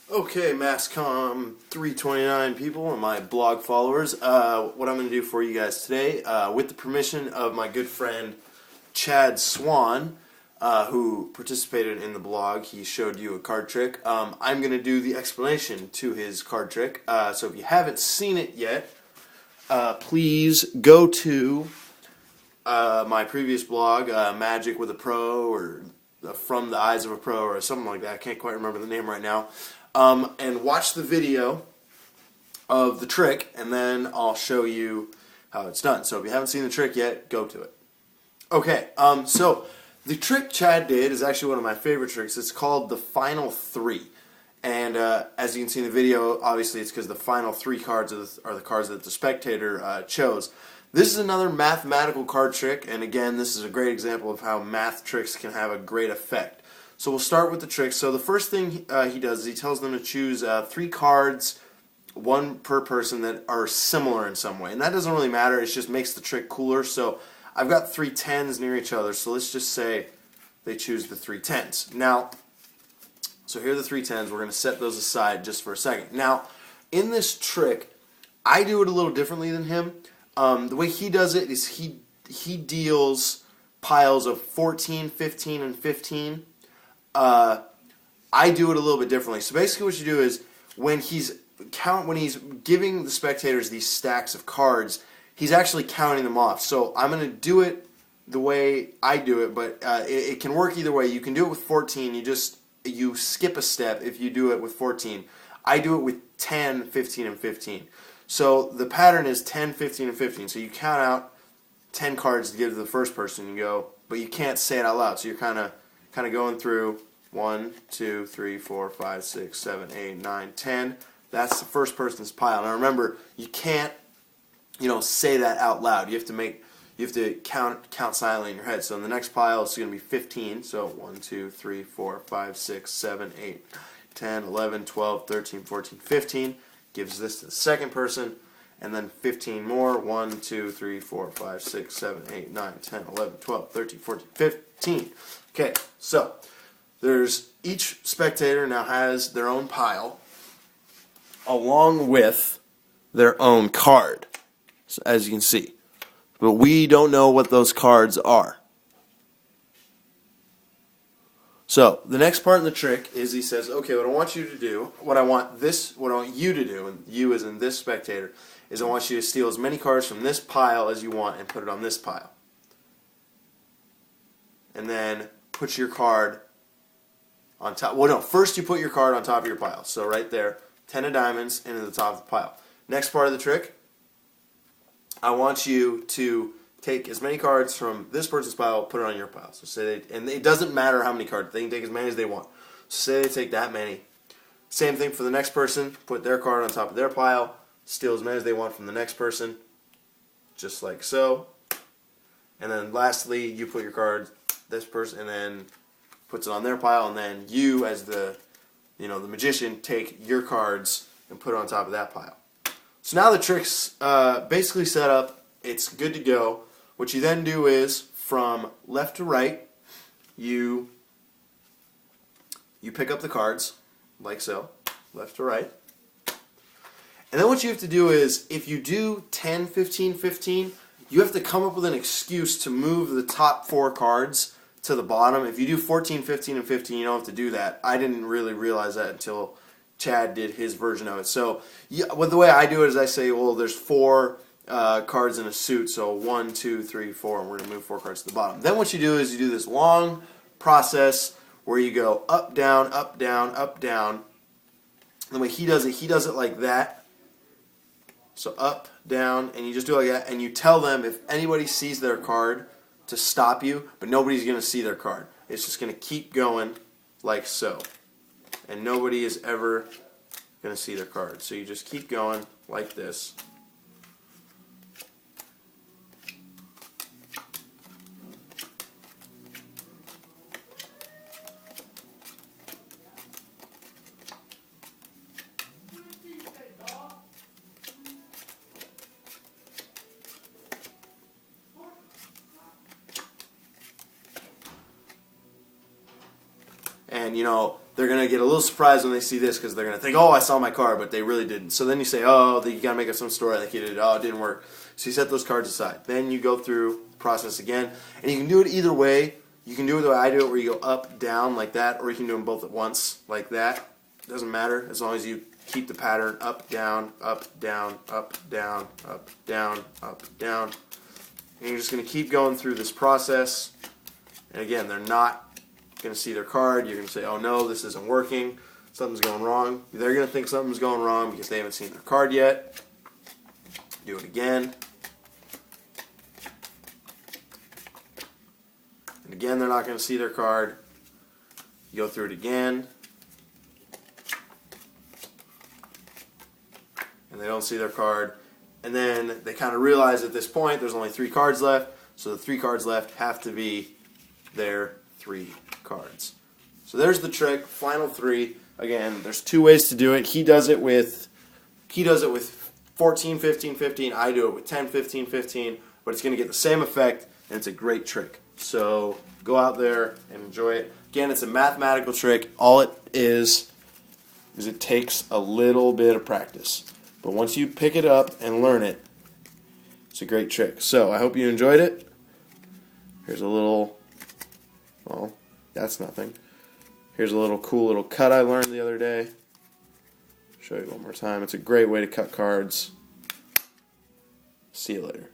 Okay, Masscom 329 people and my blog followers, what I'm going to do for you guys today, with the permission of my good friend Chad Swan, who participated in the blog, he showed you a card trick. I'm going to do the explanation to his card trick. So if you haven't seen it yet, please go to my previous blog, Magic with a Pro, or From the Eyes of a Pro, or something like that. I can't quite remember the name right now. And watch the video of the trick, and then I'll show you how it's done. So if you haven't seen the trick yet, go to it. Okay, so the trick Chad did is actually one of my favorite tricks. It's called the Final Three. And as you can see in the video, obviously it's because the final three cards are the cards that the spectator chose. This is another mathematical card trick, and again, this is a great example of how math tricks can have a great effect. So we'll start with the trick. So the first thing he does is he tells them to choose three cards, one per person, that are similar in some way. And that doesn't really matter, it just makes the trick cooler. So I've got three tens near each other, so let's just say they choose the three tens. Now, so here are the three tens. We're going to set those aside just for a second. Now, in this trick, I do it a little differently than him. The way he does it is he deals piles of 14, 15, and 15. I do it a little bit differently. So basically what you do is when he's giving the spectators these stacks of cards, he's actually counting them off. So I'm going to do it the way I do it, but it can work either way. You can do it with 14. You skip a step if you do it with 14. I do it with 10, 15, and 15. So the pattern is 10, 15, and 15. So you count out 10 cards to give to the first person. You go, but you can't say it out loud. So you're kind of going through 1, 2, 3, 4, 5, 6, 7, 8, 9, 10. That's the first person's pile. Now remember, you can't, say that out loud. You have to count silently in your head. So in the next pile, it's going to be 15. So 1, 2, 3, 4, 5, 6, 7, 8, 10, 11, 12, 13, 14, 15. Gives this to the second person. And then 15 more. 1, 2, 3, 4, 5, 6, 7, 8, 9, 10, 11, 12, 13, 14, 15. Okay, so each spectator now has their own pile along with their own card, so as you can see. But we don't know what those cards are. So the next part in the trick is he says, okay, what I want you to do, what I want you to do, and you as in this spectator, is I want you to steal as many cards from this pile as you want and put it on this pile. And then put your card on top. Well, no, first you put your card on top of your pile. So right there, 10 of diamonds into the top of the pile. Next part of the trick, I want you to take as many cards from this person's pile, put it on your pile. So say and it doesn't matter how many cards, they can take as many as they want. So say they take that many. Same thing for the next person, put their card on top of their pile, steal as many as they want from the next person, just like so. And then lastly, you put your card, this person, and then puts it on their pile, and then you, as the magician, take your cards and put it on top of that pile. So now the trick's basically set up. It's good to go. What you then do is, from left to right, you pick up the cards, like so, left to right. And then what you have to do is, if you do 10, 15, 15, you have to come up with an excuse to move the top four cards to the bottom. If you do 14, 15, and 15, you don't have to do that. I didn't really realize that until Chad did his version of it. So the way I do it is I say, well, there's four cards in a suit, so 1, 2, 3, 4, and we're going to move four cards to the bottom. Then what you do is you do this long process where you go up, down, up, down, up, down. The way he does it like that. So up, down, and you just do it like that, and you tell them if anybody sees their card to stop you, but nobody's going to see their card. It's just going to keep going like so. And nobody is ever going to see their card. So you just keep going like this. And they're going to get a little surprised when they see this because they're going to think, oh, I saw my card, but they really didn't. So then you say, oh, you got to make up some story like you did. Oh, it didn't work. So you set those cards aside. Then you go through the process again. And you can do it either way. You can do it the way I do it, where you go up, down like that, or you can do them both at once like that. Doesn't matter as long as you keep the pattern up, down, up, down, up, down, up, down, up, down. And you're just going to keep going through this process. And again, they're not going to see their card. You're going to say, oh no, this isn't working. Something's going wrong. They're going to think something's going wrong because they haven't seen their card yet. Do it again. And again, they're not going to see their card. You go through it again. And they don't see their card. And then they kind of realize at this point there's only 3 cards left. So the 3 cards left have to be their 3 cards. So there's the trick, final 3. Again, there's 2 ways to do it. He does it with 14, 15, 15. I do it with 10, 15, 15. But it's going to get the same effect, and it's a great trick. So go out there and enjoy it. Again, it's a mathematical trick. All it is it takes a little bit of practice. But once you pick it up and learn it, it's a great trick. So I hope you enjoyed it. Here's a little, well, that's nothing. Here's a little cool little cut I learned the other day. Show you one more time. It's a great way to cut cards. See you later.